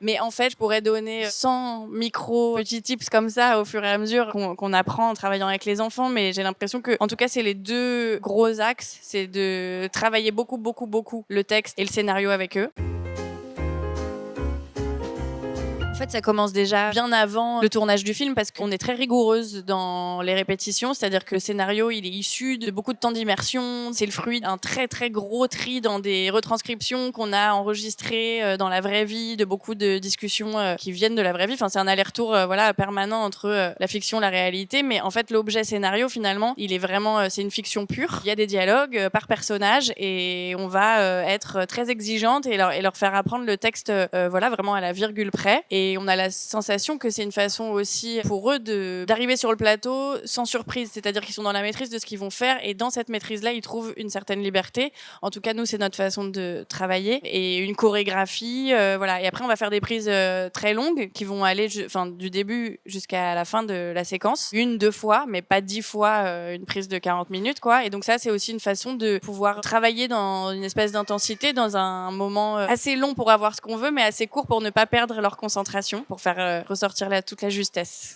Mais en fait, je pourrais donner 100 micros petits tips comme ça au fur et à mesure qu'on apprend en travaillant avec les enfants. Mais j'ai l'impression que, en tout cas, c'est les deux gros axes. C'est de travailler beaucoup, beaucoup, beaucoup le texte et le scénario avec eux. En fait, ça commence déjà bien avant le tournage du film parce qu'on est très rigoureuse dans les répétitions, c'est-à-dire que le scénario, il est issu de beaucoup de temps d'immersion. C'est le fruit d'un très très gros tri dans des retranscriptions qu'on a enregistrées dans la vraie vie, de beaucoup de discussions qui viennent de la vraie vie. Enfin, c'est un aller-retour voilà permanent entre la fiction et la réalité. Mais en fait, l'objet scénario, finalement, il est vraiment, c'est une fiction pure. Il y a des dialogues par personnage et on va être très exigeante et leur faire apprendre le texte, voilà, vraiment à la virgule près. Et on a la sensation que c'est une façon aussi pour eux d'arriver sur le plateau sans surprise, c'est-à-dire qu'ils sont dans la maîtrise de ce qu'ils vont faire et dans cette maîtrise-là, ils trouvent une certaine liberté. En tout cas, nous, c'est notre façon de travailler et une chorégraphie, voilà. Et après, on va faire des prises très longues qui vont aller, du début jusqu'à la fin de la séquence, 1, 2 fois, mais pas 10 fois une prise de 40 minutes, quoi. Et donc ça, c'est aussi une façon de pouvoir travailler dans une espèce d'intensité, dans un moment assez long pour avoir ce qu'on veut, mais assez court pour ne pas perdre leur concentration, pour faire ressortir toute la justesse.